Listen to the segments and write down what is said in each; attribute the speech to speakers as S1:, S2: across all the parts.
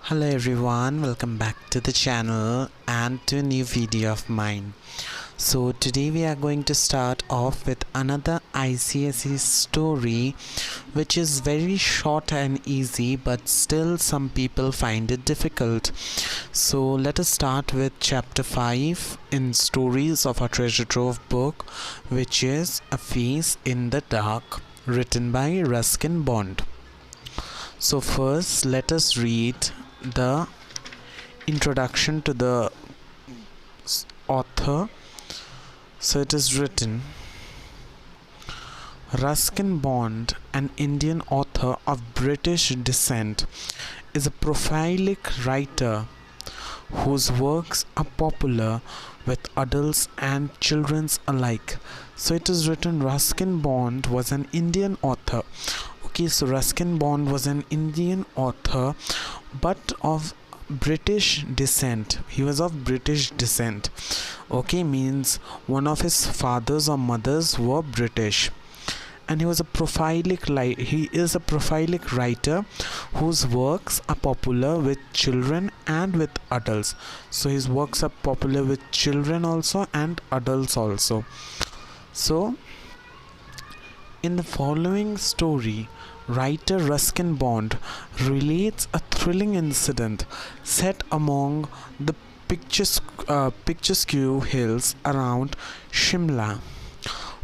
S1: Hello everyone, welcome back to the channel and to a new video of mine. So today we are going to start off with another ICSE story which is very short and easy, but still some people find it difficult. So let us start with chapter 5 in Stories of our Treasure Trove book, which is A Face in the Dark, written by Ruskin Bond. So first let us read the introduction to the author. So it is written, Ruskin Bond, an Indian author of British descent, is a prolific writer whose works are popular with adults and children alike. So it is written Ruskin Bond was an Indian author. Okay, so Ruskin Bond was an Indian author but of British descent. He was of British descent. Okay, means one of his fathers or mothers were British. And he is a prolific writer whose works are popular with children and with adults. So his works are popular with children also and adults also. So in the following story, writer Ruskin Bond relates a thrilling incident set among the picturesque hills around Shimla.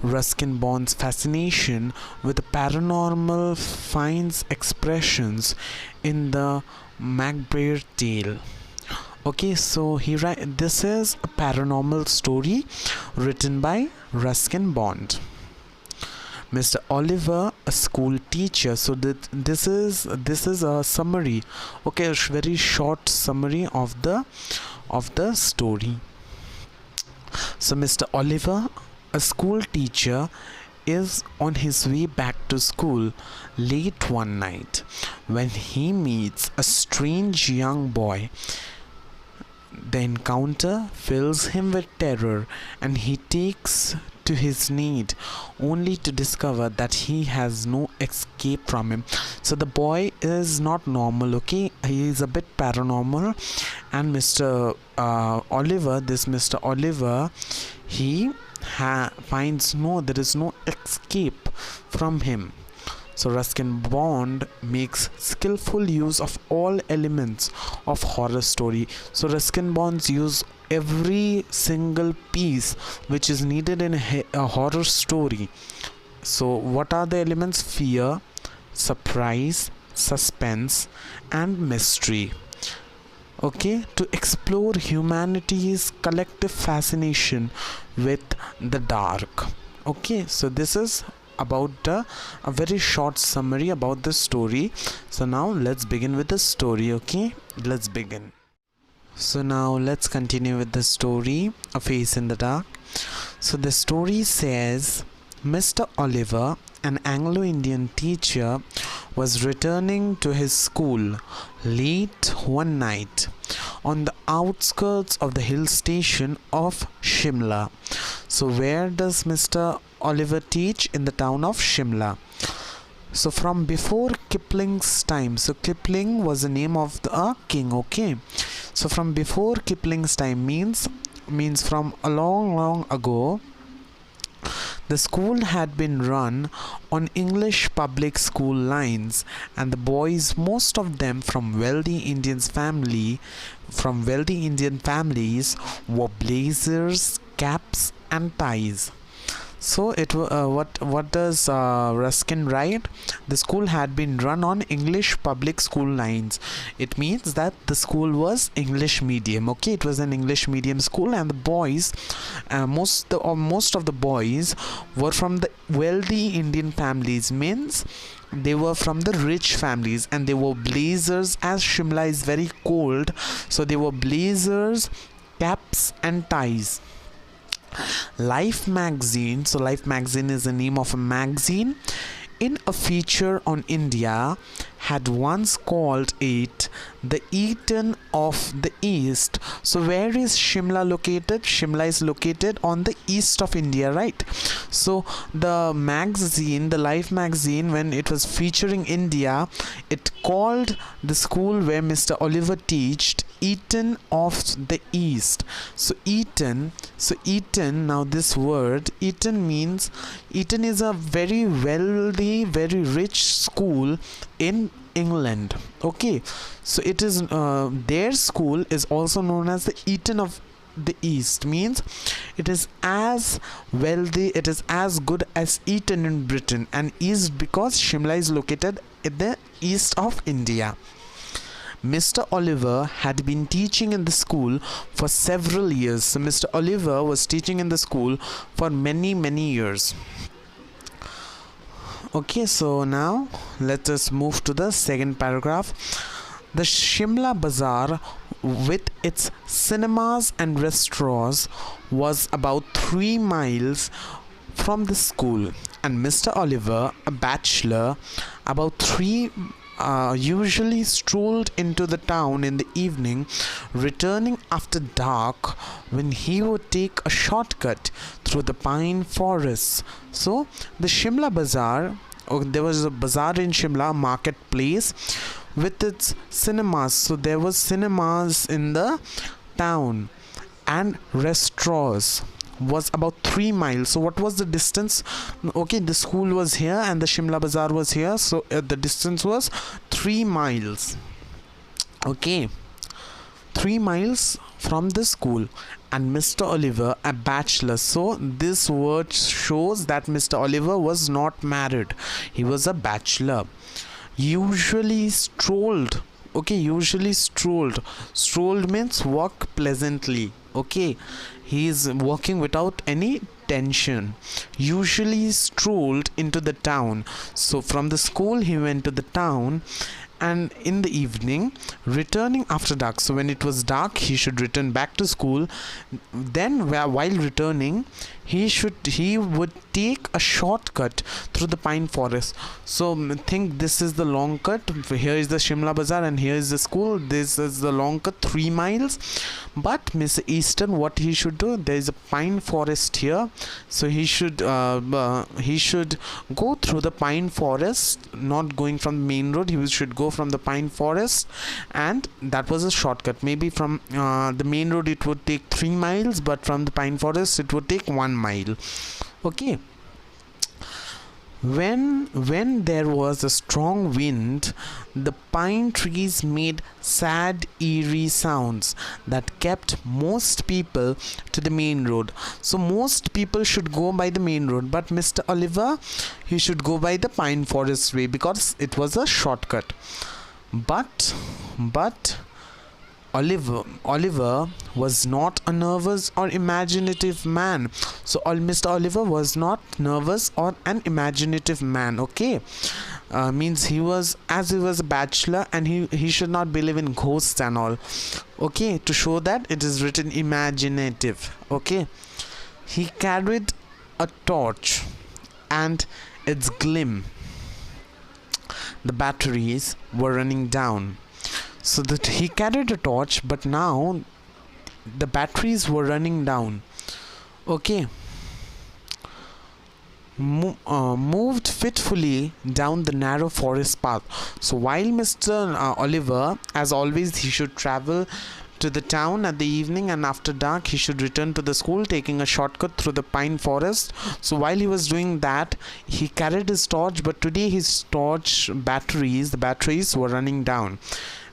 S1: Ruskin Bond's fascination with the paranormal finds expressions in the macabre tale. Okay, so this is a paranormal story written by Ruskin Bond. Mr. Oliver, a school teacher. So this is a summary. Okay, a very short summary of the story. So Mr. Oliver, a school teacher, is on his way back to school late one night when he meets a strange young boy. The encounter fills him with terror and he takes to his need only to discover that he has no escape from him. So the boy is not normal, okay, he is a bit paranormal, and Mr. Oliver, he finds there is no escape from him. So Ruskin Bond makes skillful use of all elements of horror story. So Ruskin Bonds use every single piece which is needed in a horror story. So what are the elements? Fear, surprise, suspense and mystery. Okay, to explore humanity's collective fascination with the dark. Okay, so this is about a very short summary about the story. So now let's begin with the story. Okay, let's begin. So now let's continue with the story, A Face in the Dark. So the story says, Mr. Oliver, an Anglo-Indian teacher, was returning to his school late one night on the outskirts of the hill station of Shimla. So where does Mr. Oliver teach? In the town of Shimla. So from before Kipling's time. So Kipling was the name of the king. Okay, so from before Kipling's time means from a long ago. The school had been run on English public school lines, and the boys, most of them from wealthy Indian families, wore blazers, caps, and ties. So what does Ruskin write? The school had been run on English public school lines. It means that the school was English medium. Okay, it was an English medium school, and the boys, most of the boys were from the wealthy Indian families. Means they were from the rich families, and they wore blazers, as Shimla is very cold. So they wore blazers, caps, and ties. Life magazine, is the name of a magazine, in a feature on India, had once called it the Eden of the East. So where is Shimla located? Shimla is located on the east of India, right? So the magazine, the Life magazine, when it was featuring India, it called the school where Mr. Oliver teached Eden of the East. So Eden, now this word Eden means, Eden is a very wealthy, very rich school in England. Okay, so it is their school is also known as the Eden of the East, means it is as wealthy, it is as good as Eton in Britain, and East because Shimla is located in the east of India. Mr. Oliver had been teaching in the school for several years. So Mr. Oliver was teaching in the school for many years. Okay, so now let us move to the second paragraph. The Shimla Bazaar, with its cinemas and restaurants, was about 3 miles from the school, and Mr. Oliver, a bachelor, about 3 usually strolled into the town in the evening, returning after dark, when he would take a shortcut through the pine forests. So the Shimla Bazaar, there was a bazaar in Shimla, marketplace, with its cinemas. So there was cinemas in the town, and restaurants was about 3 miles. So what was the distance? Okay, the school was here and the Shimla Bazaar was here, so the distance was 3 miles. Okay, 3 miles from the school. And Mr. Oliver, a bachelor. So this word shows that Mr. Oliver was not married, he was a bachelor. Usually strolled. Okay, usually strolled means walk pleasantly. Okay, he is walking without any tension. Usually strolled into the town. So from the school he went to the town, and in the evening, returning after dark. So when it was dark, he should return back to school. Then while returning, he would take a shortcut through the pine forest. So think this is the long cut. Here is the Shimla Bazaar and here is the school. This is the long cut, 3 miles. But Mr. Easton, what he should do, there is a pine forest here, so he should go through the pine forest, not going from the main road. He should go from the pine forest, and that was a shortcut. Maybe from the main road it would take 3 miles, but from the pine forest it would take 1 mile. Okay, when there was a strong wind, the pine trees made sad, eerie sounds that kept most people to the main road. So most people should go by the main road, but Mr. Oliver, he should go by the pine forest way because it was a shortcut. But Oliver was not a nervous or imaginative man. So Mr. Oliver was not nervous or an imaginative man. Okay, means he was a bachelor, and he should not believe in ghosts and all. Okay, to show that it is written imaginative. Okay, he carried a torch, and its gleam, the batteries were running down. So that he carried a torch, but now the batteries were running down. Okay, moved fitfully down the narrow forest path. So while Mr. Oliver, as always, he should travel to the town at the evening, and after dark he should return to the school taking a shortcut through the pine forest. So while he was doing that, he carried his torch, but today his torch the batteries were running down,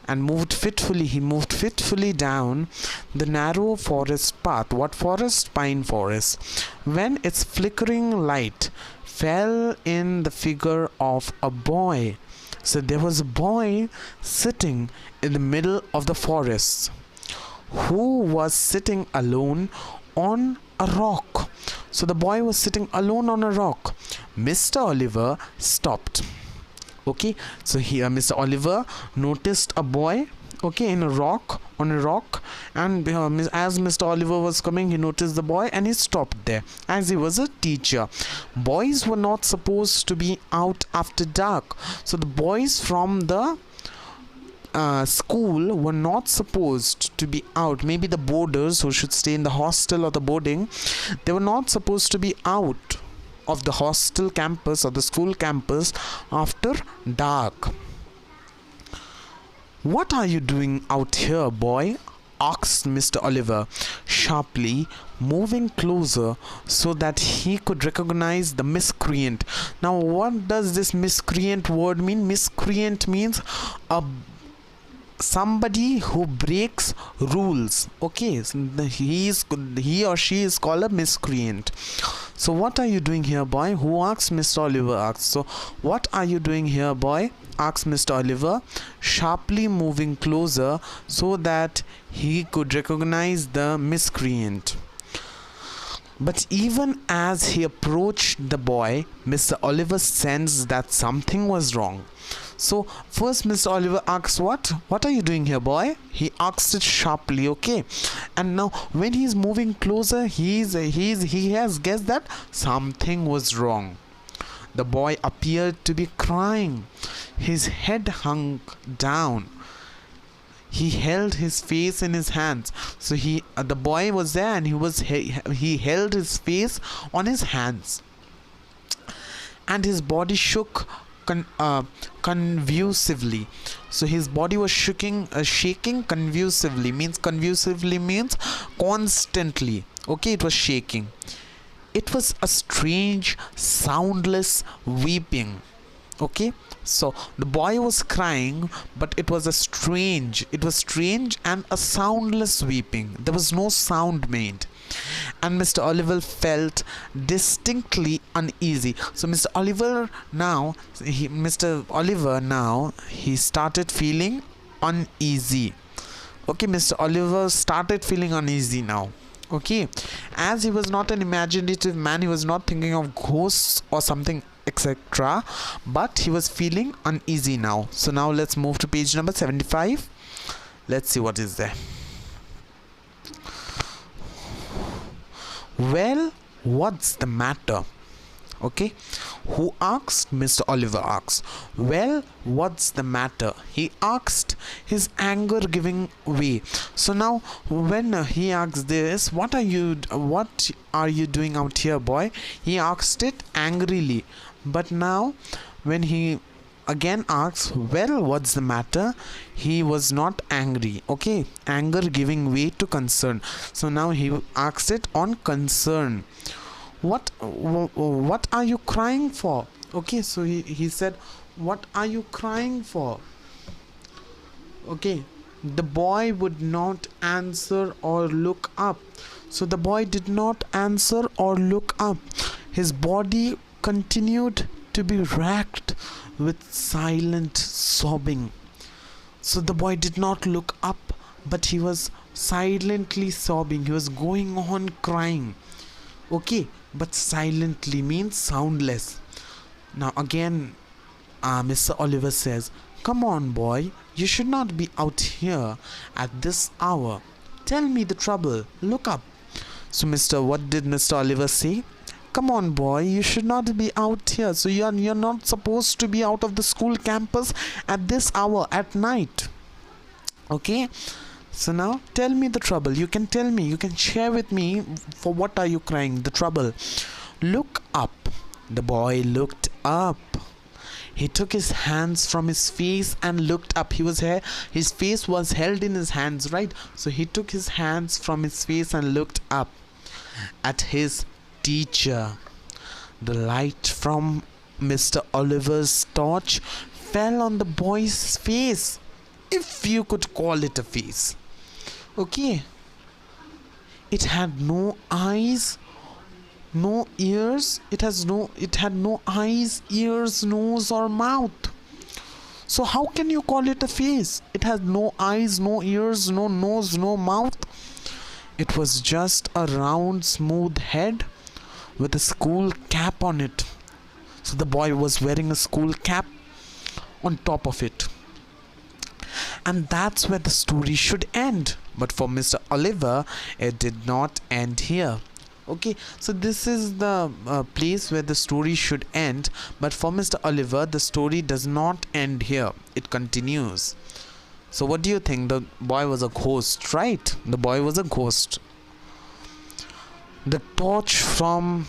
S1: and he moved fitfully down the narrow forest path. What forest? Pine forest. When its flickering light fell in the figure of a boy. So there was a boy sitting in the middle of the forest, who was sitting alone on a rock. So the boy was sitting alone on a rock. Mr. Oliver stopped. Okay, so here Mr. Oliver noticed a boy okay, in a rock, on a rock, and as Mr. Oliver was coming, he noticed the boy and he stopped there, as he was a teacher. Boys were not supposed to be out after dark, so the boys from the school were not supposed to be out. Maybe the boarders who should stay in the hostel or the boarding, they were not supposed to be out of the hostel campus or the school campus after dark. "What are you doing out here, boy?" asked Mr. Oliver sharply, moving closer so that he could recognize the miscreant. Now, what does this miscreant word mean? Miscreant means a somebody who breaks rules. Okay, so he or she is called a miscreant. So what are you doing here, boy? Who asked? Mr. Oliver asked. So what are you doing here, boy? asked Mr. Oliver, sharply moving closer so that he could recognize the miscreant. But even as he approached the boy, Mr. Oliver sensed that something was wrong. So first Mr. Oliver asks, what are you doing here, boy? He asked it sharply, okay? And now when he's moving closer, he has guessed that something was wrong. The boy appeared to be crying. His head hung down. He held his face in his hands. So the boy was there, and he held his face on his hands, and his body shook convulsively. So his body was shaking convulsively. Convulsively means constantly. Okay, it was shaking. It was a strange, soundless weeping. Okay, so the boy was crying, but it was strange and a soundless weeping. There was no sound made, and Mr. Oliver felt distinctly uneasy. So Mr. Oliver now he started feeling uneasy. Okay, Mr. Oliver started feeling uneasy now. Okay, as he was not an imaginative man, he was not thinking of ghosts or something, etc., but he was feeling uneasy now. So now let's move to page number 75. Let's see what is there. "Well, what's the matter?" Okay, who asked? Mr. Oliver asked. "Well, what's the matter?" he asked, his anger giving way. So now when he asked this, what are you doing out here, boy? He asked it angrily. But now when he again asks, "Well, what's the matter?" he was not angry. Okay, anger giving way to concern. So now he asked it on concern. What are you crying for?" Okay, so he said, "What are you crying for?" Okay, the boy would not answer or look up. So the boy did not answer or look up. His body continued to be racked with silent sobbing. So the boy did not look up, but he was silently sobbing. He was going on crying. Okay, but silently means soundless. Now again, Mr. Oliver says, "Come on, boy, you should not be out here at this hour. Tell me the trouble. Look up." So what did Mr. Oliver say? "Come on, boy, you should not be out here. So you're not supposed to be out of the school campus at this hour at night. Okay? So now tell me the trouble. You can tell me. You can share with me for what are you crying, the trouble. Look up." The boy looked up. He took his hands from his face and looked up. His face was held in his hands, right? So he took his hands from his face and looked up at his teacher. The light from Mr. Oliver's torch fell on the boy's face, if you could call it a face. Okay, it had no eyes, no ears. It had no eyes, ears, nose, or mouth. So how can you call it a face? It had no eyes, no ears, no nose, no mouth. It was just a round, smooth head with a school cap on it. So the boy was wearing a school cap on top of it. and that's where the story should end. But for Mr. Oliver, it did not end here. Okay, so this is the place where the story should end, but for Mr. Oliver, the story does not end here. It continues. So what do you think? The boy was a ghost, right? The boy was a ghost. The torch fell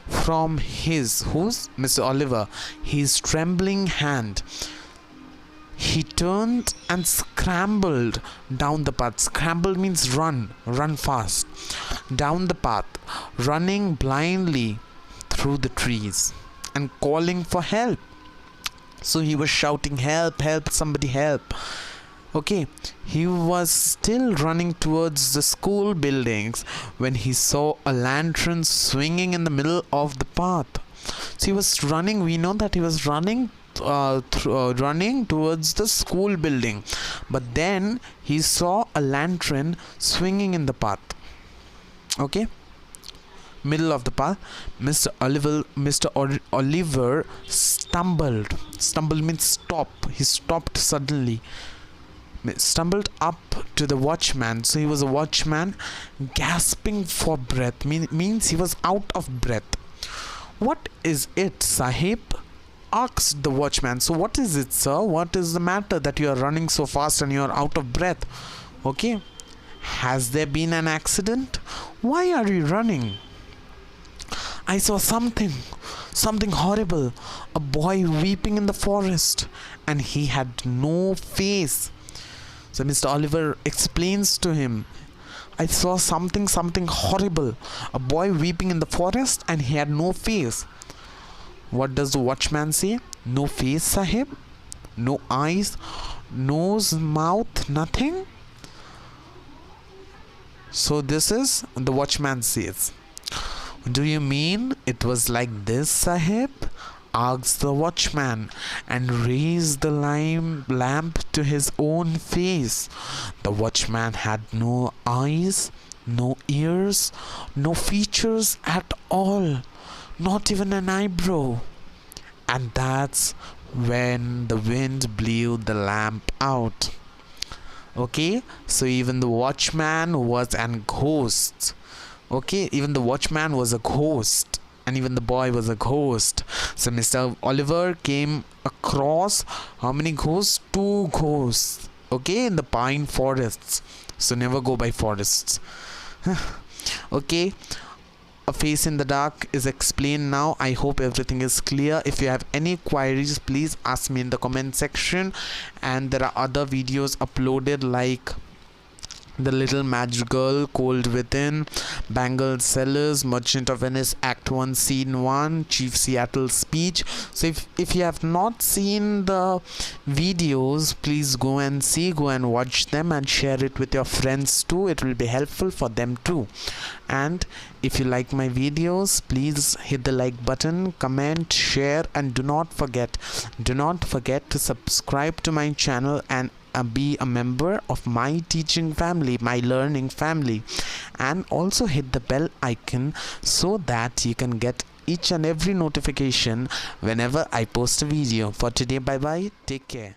S1: from whose? Mr. Oliver, his trembling hand. He turned and scrambled down the path. Scramble means run fast. Down the path, running blindly through the trees and calling for help. So he was shouting, help, help, somebody help. Okay, he was still running towards the school buildings when he saw a lantern swinging in the middle of the path. So he was running, we know that he was running towards the school building, but then he saw a lantern swinging in the path. Okay, middle of the path. Mr. Oliver stumbled. Stumble means stop. He stopped suddenly. Stumbled up to the watchman. So he was a watchman, gasping for breath. Means he was out of breath. What is it, Sahib? Asked the watchman. So what is it, sir? What is the matter that you are running so fast and you are out of breath? Okay. Has there been an accident? Why are you running? I saw something horrible. A boy weeping in the forest, and he had no face. So Mr. Oliver explains to him, I saw something horrible. A boy weeping in the forest, and he had no face. What does the watchman say? No face, Sahib? No eyes? Nose, mouth, nothing? So this is the watchman says. Do you mean it was like this, Sahib? Asked the watchman, and raised the lamp to his own face. The watchman had no eyes, no ears, no features at all. Not even an eyebrow. And that's when the wind blew the lamp out. Okay, so even the watchman was a ghost. Okay, even the watchman was a ghost, and even the boy was a ghost. So Mr. Oliver came across how many ghosts? 2 ghosts. Okay, in the pine forests. So never go by forests. Okay. A face in the dark is explained now. I hope everything is clear. If you have any queries, please ask me in the comment section. And there are other videos uploaded like The Little Magic Girl, Cold Within, Bangled Cellars, Merchant of Venice, Act 1, Scene 1, Chief Seattle's Speech. So if you have not seen the videos, please go and watch them and share it with your friends too. It will be helpful for them too. And if you like my videos, please hit the like button, comment, share, and do not forget to subscribe to my channel and be a member of my teaching family, my learning family, and also hit the bell icon so that you can get each and every notification whenever I post a video. For today, bye bye, take care.